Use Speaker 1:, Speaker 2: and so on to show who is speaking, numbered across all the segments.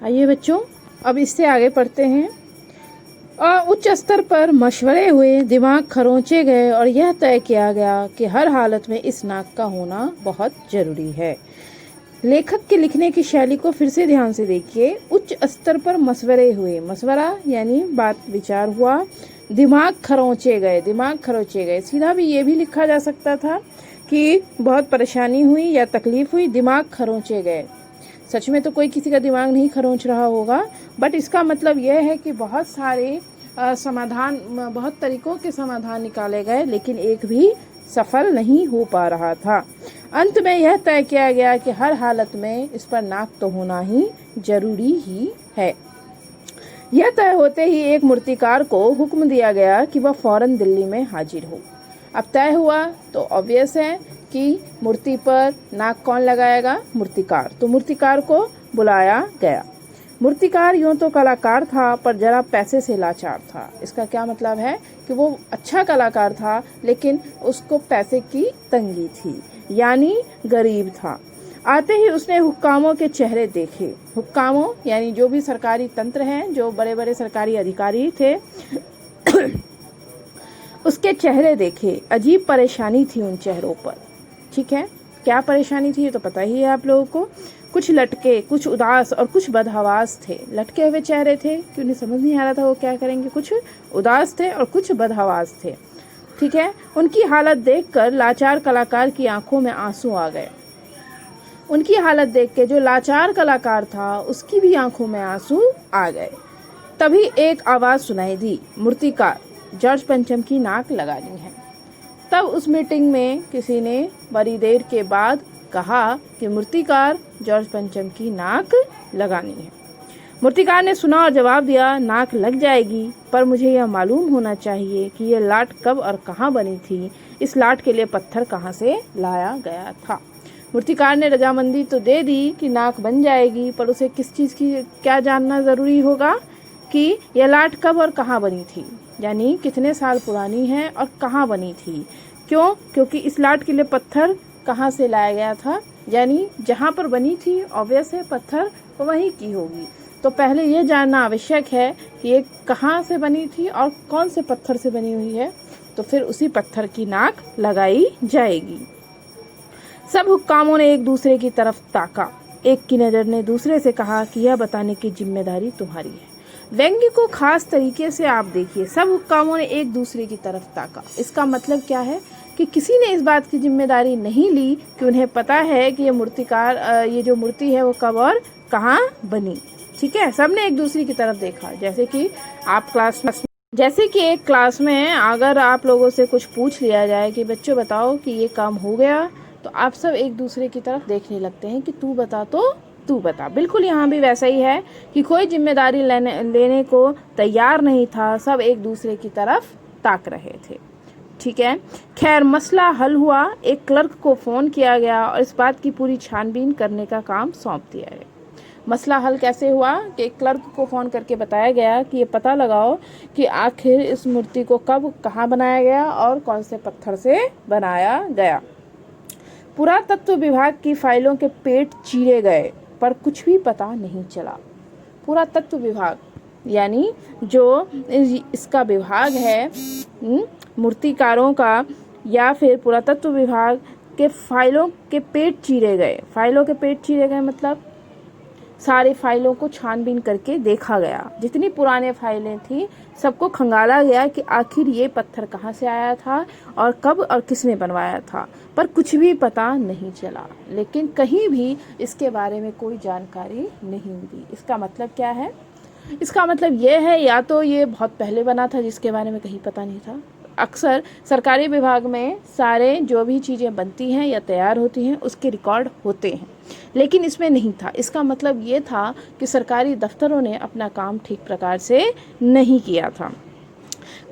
Speaker 1: आइए बच्चों, अब इससे आगे पढ़ते हैं। उच्च स्तर पर मशवरे हुए, दिमाग खरोंचे गए और यह तय किया गया कि हर हालत में इस नाक का होना बहुत जरूरी है। लेखक के लिखने की शैली को फिर से ध्यान से देखिए। उच्च स्तर पर मशवरे हुए, मशवरा यानी बात विचार हुआ। दिमाग खरोंचे गए, दिमाग खरोंचे गए, सीधा भी ये भी लिखा जा सकता था कि बहुत परेशानी हुई या तकलीफ हुई, दिमाग खरोंचे गए। सच में तो कोई किसी का दिमाग नहीं खरोंच रहा होगा, बट इसका मतलब यह है कि बहुत सारे समाधान, बहुत तरीकों के समाधान निकाले गए, लेकिन एक भी सफल नहीं हो पा रहा था। अंत में यह तय किया गया कि हर हालत में इस पर नाक तो होना ही जरूरी ही है। यह तय होते ही एक मूर्तिकार को हुक्म दिया गया कि वह फौरन दिल्ली में हाजिर हो। अब तय हुआ तो ऑब्वियस है कि मूर्ति पर नाक कौन लगाएगा? मूर्तिकार। तो मूर्तिकार को बुलाया गया। मूर्तिकार यूं तो कलाकार था, पर जरा पैसे से लाचार था। इसका क्या मतलब है कि वो अच्छा कलाकार था, लेकिन उसको पैसे की तंगी थी, यानी गरीब था। आते ही उसने हुक्कामों के चेहरे देखे। हुक्कामों यानी जो भी सरकारी तंत्र हैं, जो बड़े बड़े सरकारी अधिकारी थे उसके चेहरे देखे। अजीब परेशानी थी उन चेहरों पर। ठीक है, क्या परेशानी थी ये तो पता ही है आप लोगों को। कुछ लटके, कुछ उदास और कुछ बदहवास थे। लटके हुए चेहरे थे कि उन्हें समझ नहीं आ रहा था वो क्या करेंगे। कुछ उदास थे और कुछ बदहवास थे। ठीक है, उनकी हालत देखकर लाचार कलाकार की आंखों में आंसू आ गए। उनकी हालत देख के जो लाचार कलाकार था उसकी भी आंखों में आंसू आ गए। तभी एक आवाज सुनाई दी, मूर्तिकार, जॉर्ज पंचम की नाक लगानी है। तब उस मीटिंग में किसी ने बड़ी देर के बाद कहा कि मूर्तिकार, जॉर्ज पंचम की नाक लगानी है। मूर्तिकार ने सुना और जवाब दिया, नाक लग जाएगी, पर मुझे यह मालूम होना चाहिए कि यह लाट कब और कहाँ बनी थी। इस लाट के लिए पत्थर कहाँ से लाया गया था। मूर्तिकार ने रजामंदी तो दे दी कि नाक बन जाएगी, पर उसे किस चीज़ की क्या जानना ज़रूरी होगा कि यह लाट कब और कहाँ बनी थी, यानी कितने साल पुरानी है और कहाँ बनी थी। क्यों? क्योंकि इस लाट के लिए पत्थर कहाँ से लाया गया था, यानी जहाँ पर बनी थी ऑब्वियस है पत्थर वहीं की होगी। तो पहले यह जानना आवश्यक है कि ये कहाँ से बनी थी और कौन से पत्थर से बनी हुई है, तो फिर उसी पत्थर की नाक लगाई जाएगी। सब हुक्कामों ने एक दूसरे की तरफ ताका। एक की नज़र ने दूसरे से कहा कि यह बताने की जिम्मेदारी तुम्हारी है। व्यंग्य को खास तरीके से आप देखिए। सब हुक्कामों ने एक दूसरे की तरफ ताका। इसका मतलब क्या है कि किसी ने इस बात की जिम्मेदारी नहीं ली कि उन्हें पता है कि ये मूर्तिकार, ये जो मूर्ति है वो कब और कहाँ बनी। ठीक है, सबने एक दूसरे की तरफ देखा। जैसे कि एक क्लास में अगर आप लोगों से कुछ पूछ लिया जाए कि बच्चों बताओ कि ये काम हो गया, तो आप सब एक दूसरे की तरफ देखने लगते हैं कि तू बता तो तू बता। बिल्कुल यहाँ भी वैसा ही है कि कोई जिम्मेदारी लेने को तैयार नहीं था। सब एक दूसरे की तरफ ताक रहे थे। ठीक है, खैर मसला हल हुआ। एक क्लर्क को फ़ोन किया गया और इस बात की पूरी छानबीन करने का काम सौंप दिया गया। मसला हल कैसे हुआ कि एक क्लर्क को फ़ोन करके बताया गया कि ये पता लगाओ कि आखिर इस मूर्ति को कब कहाँ बनाया गया और कौन से पत्थर से बनाया गया। पुरातत्व विभाग की फाइलों के पेट चीरे गए, पर कुछ भी पता नहीं चला। पुरातत्व विभाग यानी जो इसका विभाग है मूर्तिकारों का, या फिर पुरातत्व विभाग के फाइलों के पेट चीरे गए। फाइलों के पेट चीरे गए मतलब सारी फाइलों को छानबीन करके देखा गया। जितनी पुराने फाइलें थी सबको खंगाला गया कि आखिर ये पत्थर कहाँ से आया था और कब और किसने बनवाया था, पर कुछ भी पता नहीं चला। लेकिन कहीं भी इसके बारे में कोई जानकारी नहीं मिली। इसका मतलब क्या है? इसका मतलब ये है या तो ये बहुत पहले बना था जिसके बारे में कहीं पता नहीं था। अक्सर सरकारी विभाग में सारे जो भी चीज़ें बनती हैं या तैयार होती हैं उसके रिकॉर्ड होते हैं, लेकिन इसमें नहीं था। इसका मतलब ये था कि सरकारी दफ्तरों ने अपना काम ठीक प्रकार से नहीं किया था।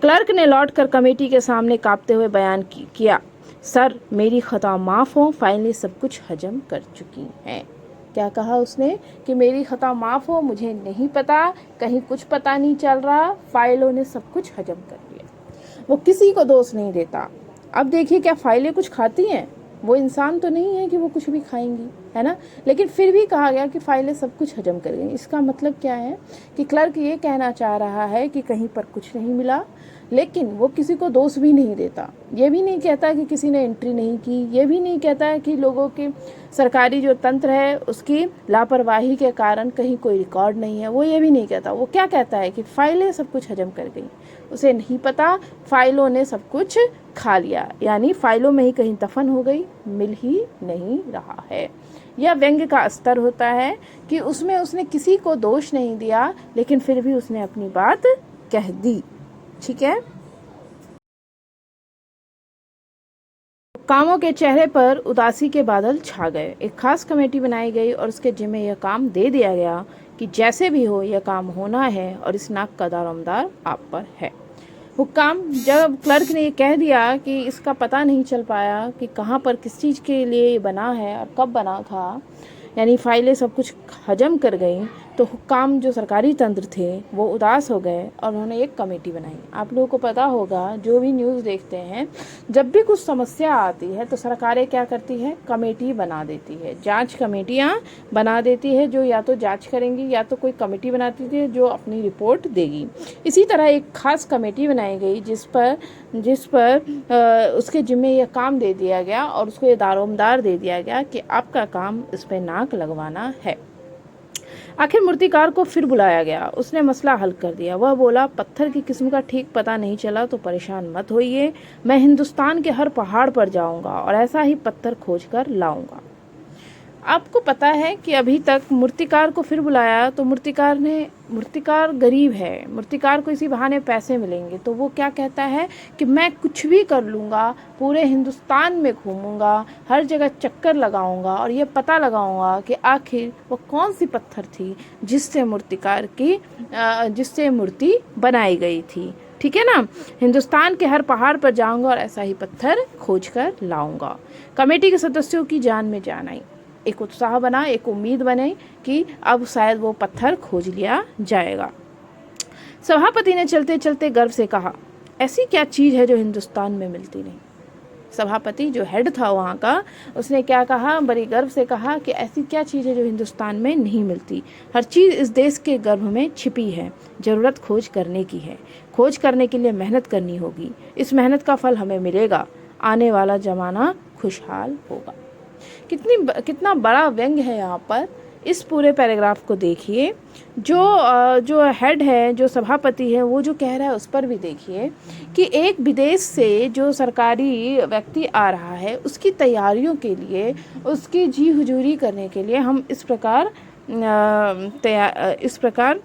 Speaker 1: क्लर्क ने लौटकर कमेटी के सामने कांपते हुए बयान किया, सर मेरी खता माफ़ हो, फाइलें सब कुछ हजम कर चुकी हैं। क्या कहा उसने कि मेरी खता माफ़ हो, मुझे नहीं पता, कहीं कुछ पता नहीं चल रहा, फाइलों ने सब कुछ हजम कर लिया। वो किसी को दोष नहीं देता। अब देखिए क्या फाइलें कुछ खाती हैं? वो इंसान तो नहीं है कि वो कुछ भी खाएंगी। है ना। लेकिन फिर भी कहा गया कि फाइलें सब कुछ हजम कर गई। इसका मतलब क्या है कि क्लर्क ये कहना चाह रहा है कि कहीं पर कुछ नहीं मिला, लेकिन वो किसी को दोष भी नहीं देता। ये भी नहीं कहता कि किसी ने एंट्री नहीं की, ये भी नहीं कहता है कि लोगों के सरकारी जो तंत्र है उसकी लापरवाही के कारण कहीं कोई रिकॉर्ड नहीं है, वो ये भी नहीं कहता। वो क्या कहता है कि फाइलें सब कुछ हजम कर गई। उसे नहीं पता, फाइलों ने सब कुछ खा लिया, यानी फाइलों में ही कहीं दफन हो गई, मिल ही नहीं रहा है। यह व्यंग्य का स्तर होता है कि उसमें उसने किसी को दोष नहीं दिया, लेकिन फिर भी उसने अपनी बात कह दी। ठीक है। कामों के चेहरे पर उदासी के बादल छा गए। एक खास कमेटी बनाई गई और उसके जिम्मे यह काम दे दिया गया कि जैसे भी हो यह काम होना है और इस नाक का दारोमदार आप पर है। हुक्काम, जब क्लर्क ने ये कह दिया कि इसका पता नहीं चल पाया कि कहाँ पर किस चीज़ के लिए ये बना है और कब बना था, यानी फाइलें सब कुछ हजम कर गई, तो हुक्काम जो सरकारी तंत्र थे वो उदास हो गए और उन्होंने एक कमेटी बनाई। आप लोगों को पता होगा, जो भी न्यूज़ देखते हैं, जब भी कुछ समस्या आती है तो सरकारें क्या करती है, कमेटी बना देती है, जांच कमेटियां बना देती है, जो या तो जांच करेंगी या तो कोई कमेटी बनाती है जो अपनी रिपोर्ट देगी। इसी तरह एक खास कमेटी बनाई गई जिस पर उसके जिम्मे यह काम दे दिया गया और उसको ये दारोमदार दे दिया गया कि आपका काम इस पर नाक लगवाना है। आखिर मूर्तिकार को फिर बुलाया गया। उसने मसला हल कर दिया। वह बोला, पत्थर की किस्म का ठीक पता नहीं चला तो परेशान मत होइए, मैं हिंदुस्तान के हर पहाड़ पर जाऊंगा और ऐसा ही पत्थर खोज कर लाऊंगा। आपको पता है कि अभी तक मूर्तिकार को फिर बुलाया तो मूर्तिकार गरीब है, मूर्तिकार को इसी बहाने पैसे मिलेंगे, तो वो क्या कहता है कि मैं कुछ भी कर लूँगा, पूरे हिंदुस्तान में घूमूंगा, हर जगह चक्कर लगाऊंगा और ये पता लगाऊंगा कि आखिर वो कौन सी पत्थर थी जिससे मूर्ति बनाई गई थी। ठीक है ना। हिंदुस्तान के हर पहाड़ पर जाऊंगा और ऐसा ही पत्थर खोज कर लाऊंगा। कमेटी के सदस्यों की जान में जान आई। एक उत्साह बना, एक उम्मीद बनी कि अब शायद वो पत्थर खोज लिया जाएगा। सभापति ने चलते चलते गर्व से कहा, ऐसी क्या चीज़ है जो हिंदुस्तान में मिलती नहीं। सभापति जो हेड था वहाँ का, उसने क्या कहा, बड़ी गर्व से कहा कि ऐसी क्या चीज़ है जो हिंदुस्तान में नहीं मिलती। हर चीज़ इस देश के गर्भ में छिपी है, ज़रूरत खोज करने की है। खोज करने के लिए मेहनत करनी होगी, इस मेहनत का फल हमें मिलेगा, आने वाला ज़माना खुशहाल होगा। कितना बड़ा व्यंग्य है यहाँ पर। इस पूरे पैराग्राफ को देखिए। जो हेड है, जो सभापति है, वो जो कह रहा है उस पर भी देखिए कि एक विदेश से जो सरकारी व्यक्ति आ रहा है उसकी तैयारियों के लिए, उसकी जी हुजूरी करने के लिए हम इस प्रकार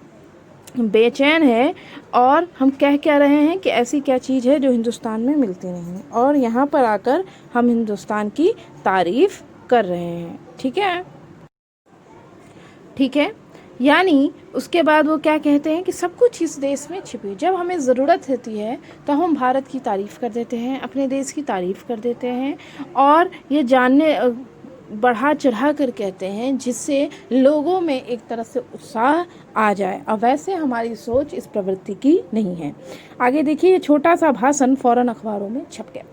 Speaker 1: बेचैन है और हम कह रहे हैं कि ऐसी क्या चीज़ है जो हिंदुस्तान में मिलती नहीं, और यहाँ पर आकर हम हिंदुस्तान की तारीफ कर रहे हैं। ठीक है। यानी उसके बाद वो क्या कहते हैं कि सब कुछ इस देश में छिपी। जब हमें ज़रूरत होती है तो हम भारत की तारीफ़ कर देते हैं, अपने देश की तारीफ़ कर देते हैं और ये जानने बढ़ा चढ़ा कर कहते हैं जिससे लोगों में एक तरह से उत्साह आ जाए। अब वैसे हमारी सोच इस प्रवृत्ति की नहीं है। आगे देखिए, ये छोटा सा भाषण फौरन अखबारों में छप गया।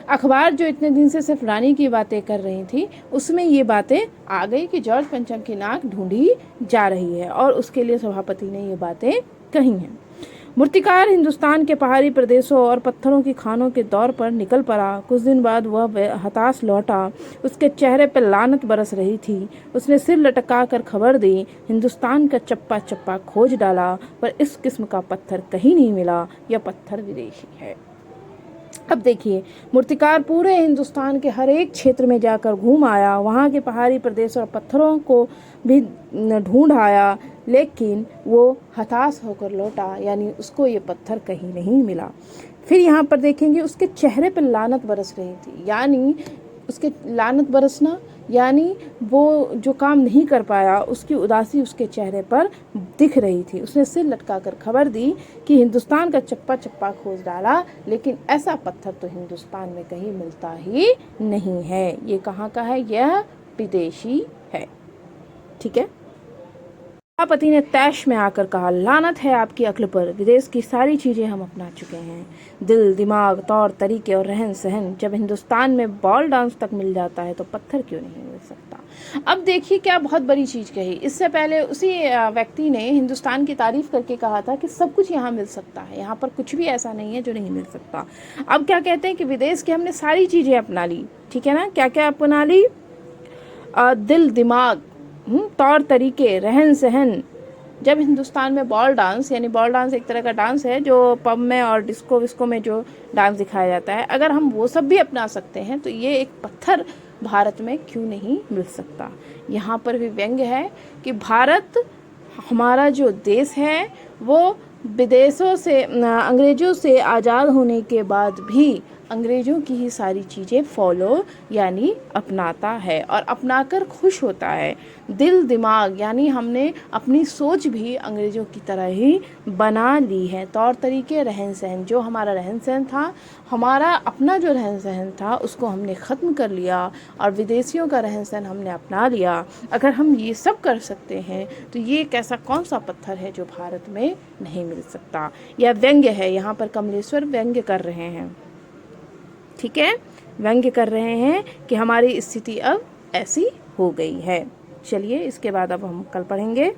Speaker 1: अखबार जो इतने दिन से सिर्फ रानी की बातें कर रही थी, उसमें ये बातें आ गई कि जॉर्ज पंचम की नाक ढूंढी जा रही है और उसके लिए सभापति ने ये बातें कही हैं। मूर्तिकार हिंदुस्तान के पहाड़ी प्रदेशों और पत्थरों की खानों के दौर पर निकल पड़ा। कुछ दिन बाद वह हताश लौटा। उसके चेहरे पर लानत बरस रही थी। उसने सिर लटका कर खबर दी, हिंदुस्तान का चप्पा चप्पा खोज डाला पर इस किस्म का पत्थर कहीं नहीं मिला, यह पत्थर विदेशी है। अब देखिए, मूर्तिकार पूरे हिंदुस्तान के हर एक क्षेत्र में जाकर घूम आया, वहाँ के पहाड़ी प्रदेश और पत्थरों को भी ढूंढ आया, लेकिन वो हताश होकर लौटा, यानी उसको ये पत्थर कहीं नहीं मिला। फिर यहाँ पर देखेंगे उसके चेहरे पर लानत बरस रही थी, यानी उसके लानत बरसना यानी वो जो काम नहीं कर पाया उसकी उदासी उसके चेहरे पर दिख रही थी। उसने सिर लटका कर खबर दी कि हिंदुस्तान का चप्पा चप्पा खोज डाला, लेकिन ऐसा पत्थर तो हिंदुस्तान में कहीं मिलता ही नहीं है। ये कहाँ का है? यह विदेशी है। ठीक है। सभापति ने तैश में आकर कहा, लानत है आपकी अक्ल पर, विदेश की सारी चीजें हम अपना चुके हैं, दिल, दिमाग, तौर तरीके और रहन सहन। जब हिंदुस्तान में बॉल डांस तक मिल जाता है तो पत्थर क्यों नहीं मिल सकता। अब देखिए क्या बहुत बड़ी चीज़ कही। इससे पहले उसी व्यक्ति ने हिंदुस्तान की तारीफ करके कहा था कि सब कुछ यहाँ मिल सकता है, यहाँ पर कुछ भी ऐसा नहीं है जो नहीं मिल सकता। अब क्या कहते हैं कि विदेश की हमने सारी चीज़ें अपना ली, ठीक है ना। क्या क्या अपना ली? दिल दिमाग, तौर तरीके, रहन सहन। जब हिंदुस्तान में बॉल डांस, यानी बॉल डांस एक तरह का डांस है जो पब में और डिस्को विस्को में जो डांस दिखाया जाता है, अगर हम वो सब भी अपना सकते हैं तो ये एक पत्थर भारत में क्यों नहीं मिल सकता। यहाँ पर भी व्यंग्य है कि भारत हमारा जो देश है वो विदेशों से, अंग्रेज़ों से आज़ाद होने के बाद भी अंग्रेज़ों की ही सारी चीज़ें फॉलो यानी अपनाता है और अपनाकर खुश होता है। दिल दिमाग यानी हमने अपनी सोच भी अंग्रेज़ों की तरह ही बना ली है। तौर तरीके, रहन सहन, जो हमारा रहन सहन था, हमारा अपना जो रहन सहन था उसको हमने ख़त्म कर लिया और विदेशियों का रहन सहन हमने अपना लिया। अगर हम ये सब कर सकते हैं तो ये एक ऐसा कौन सा पत्थर है जो भारत में नहीं मिल सकता। यह व्यंग्य है, यहाँ पर कमलेश्वर व्यंग्य कर रहे हैं, ठीक है, व्यंग्य कर रहे हैं कि हमारी स्थिति अब ऐसी हो गई है। चलिए इसके बाद अब हम कल पढ़ेंगे।